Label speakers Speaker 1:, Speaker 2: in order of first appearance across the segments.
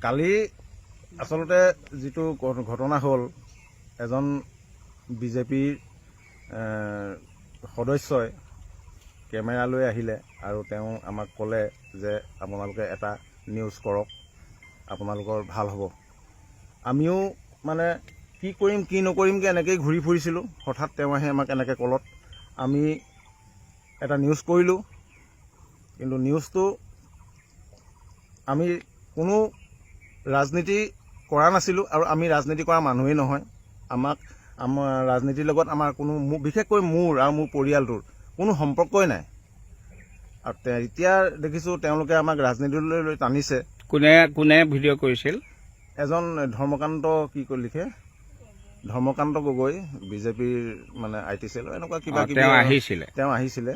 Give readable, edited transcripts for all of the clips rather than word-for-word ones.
Speaker 1: কালি আচলতে যিটো ঘটনা হ'ল এজন বিজেপিৰ সদস্যই কেমেৰালৈ আহিলে আৰু তেওঁ আমাক ক'লে যে আপোনালোকে এটা নিউজ কৰক, আপোনালোকৰ ভাল হ'ব। আমিও মানে কি কৰিম কি নকৰিমকৈ এনেকৈয়ে ঘূৰি ফুৰিছিলোঁ। হঠাৎ তেওঁ আহি আমাক এনেকৈ ক'লত আমি এটা নিউজ কৰিলোঁ। কিন্তু নিউজটো আমি কোনো ৰাজনীতি কৰা নাছিলোঁ আৰু আমি ৰাজনীতি কৰা মানুহেই নহয়। আমাৰ ৰাজনীতিৰ লগত আমাৰ কোনো বিশেষকৈ মোৰ আৰু মোৰ পৰিয়ালটোৰ কোনো সম্পৰ্কই নাই। আৰু এতিয়া দেখিছোঁ তেওঁলোকে আমাক ৰাজনীতিলৈ টানিছে।
Speaker 2: কোনে ভিডিঅ' কৰিছিল?
Speaker 1: এজন ধৰ্মকান্ত কি কৰি লিখে, ধৰ্মকান্ত গগৈ, বিজেপিৰ মানে IT চেলৰ এনেকুৱা কিবা কিবি। তেওঁ আহিছিলে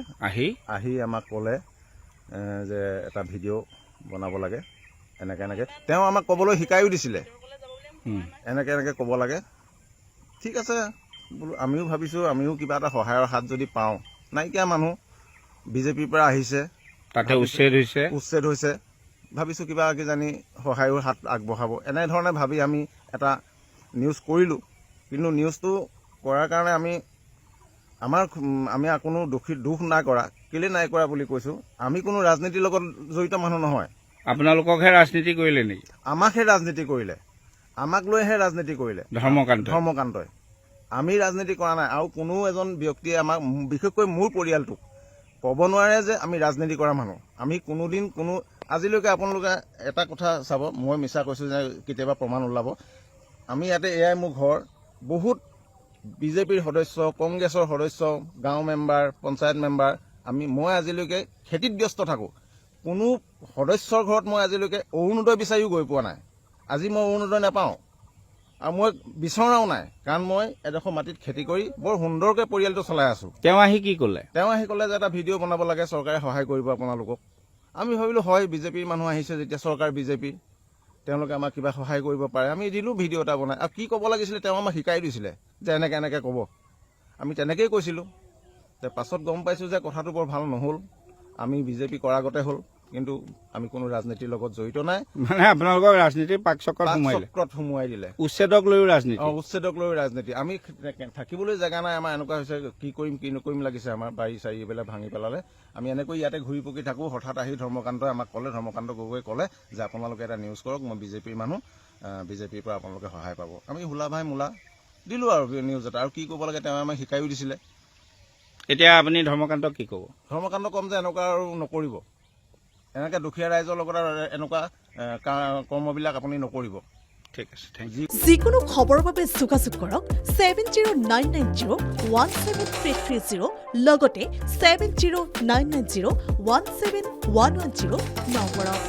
Speaker 1: আহি আমাক ক'লে যে এটা ভিডিঅ' বনাব লাগে, এনেকৈ তেওঁ আমাক ক'বলৈ শিকাইও দিছিলে, এনেকৈ ক'ব লাগে। ঠিক আছে বোলো, আমিও ভাবিছোঁ আমিও কিবা এটা সহায়ৰ হাত যদি পাওঁ, নাইকিয়া মানুহ বিজেপিৰ পৰা আহিছে,
Speaker 2: তাতে উচ্ছেদ হৈছে, ভাবিছোঁ কিবা কিজানি সহায়ৰ হাত আগবঢ়াব, এনেধৰণে ভাবি আমি এটা নিউজ কৰিলোঁ। কিন্তু নিউজটো কৰাৰ কাৰণে আমি কোনো দুখ নাই কৰা। কেলৈ নাই কৰা বুলি কৈছোঁ, আমি কোনো ৰাজনীতিৰ লগত জড়িত মানুহ নহয়। আপোনালোককহে ৰাজনীতি কৰিলে নেকি?
Speaker 1: আমাকহে ৰাজনীতি কৰিলে, আমাক লৈহে ৰাজনীতি কৰিলে ধৰ্মকান্তই। আমি ৰাজনীতি কৰা নাই। আৰু কোনো এজন ব্যক্তিয়ে আমাক, বিশেষকৈ মোৰ পৰিয়ালটোক ক'ব নোৱাৰে যে আমি ৰাজনীতি কৰা মানুহ। আমি কোনোদিন আজিলৈকে আপোনালোকে এটা কথা চাব, মই মিছা কৈছোঁ যে কেতিয়াবা প্ৰমাণ ওলাব। আমি ইয়াতে এয়াই মোৰ ঘৰ, বহুত বিজেপিৰ সদস্য, কংগ্ৰেছৰ সদস্য, গাঁও মেম্বাৰ, পঞ্চায়ত মেম্বাৰ, মই আজিলৈকে খেতিত ব্যস্ত থাকোঁ। কোনো সদস্যৰ ঘৰত মই আজিলৈকে অৰুণোদয় বিচাৰিও গৈ পোৱা নাই। আজি মই অৰুণোদয় নাপাওঁ আৰু মই বিচৰাও নাই, কাৰণ মই এডোখৰ মাটিত খেতি কৰি বৰ সুন্দৰকৈ পৰিয়ালটো চলাই আছোঁ।
Speaker 2: তেওঁ আহি কি ক'লে?
Speaker 1: তেওঁ আহি ক'লে যে এটা ভিডিঅ' বনাব লাগে, চৰকাৰে সহায় কৰিব আপোনালোকক। আমি ভাবিলোঁ হয়, বিজেপিৰ মানুহ আহিছে যেতিয়া, চৰকাৰ বিজেপি, তেওঁলোকে আমাক কিবা সহায় কৰিব পাৰে। আমি দিলোঁ ভিডিঅ' এটা বনাই। আৰু কি ক'ব লাগিছিলে তেওঁ আমাক শিকাই দিছিলে যে এনেকৈ ক'ব। আমি তেনেকৈয়ে কৈছিলোঁ। পাছত গম পাইছোঁ যে কথাটো বৰ ভাল নহ'ল। আমি বিজেপি কৰাৰ আগতে হ'ল, কিন্তু আমি কোনো ৰাজনীতিৰ লগত জড়িত নাই।
Speaker 2: মানে আপোনালোকৰ ৰাজনীতিৰ পাকচক্ৰত
Speaker 1: সোমোৱাই দিলে।
Speaker 2: উচ্ছেদক লৈও
Speaker 1: ৰাজনীতি। আমি থাকিবলৈ জেগা নাই। আমাৰ এনেকুৱা হৈছে, কি কৰিম কি নকৰিম লাগিছে। আমাৰ বাৰী চাৰী এইবিলাক ভাঙি পেলালে। আমি এনেকৈ ইয়াতে ঘূৰি পকি থাকোঁ। হঠাৎ আহি ধৰ্মকান্তই আমাক ক'লে, ধৰ্মকান্ত গগৈয়ে ক'লে যে আপোনালোকে এটা নিউজ কৰক, মই বিজেপিৰ মানুহ, বিজেপিৰ পৰা আপোনালোকে সহায় পাব। আমি হোলা ভাই মোলা দিলোঁ আৰু নিউজ এটা। আৰু কি ক'ব লাগে তেওঁ আমাক শিকাইও দিছিলে।
Speaker 2: এতিয়া আপুনি ধৰ্মকান্তক কি ক'ব?
Speaker 1: ধৰ্মকান্ত ক'ম যে এনেকুৱা আৰু নকৰিব, এনেকৈ দুখীয়া ৰাইজৰ লগত এনেকুৱা কৰ্মবিলাক আপুনি নকৰিব।
Speaker 2: ঠিক আছে,
Speaker 3: যিকোনো খবৰৰ বাবে যোগাযোগ কৰক 7099017330 লগতে 7099017110 নম্বৰত।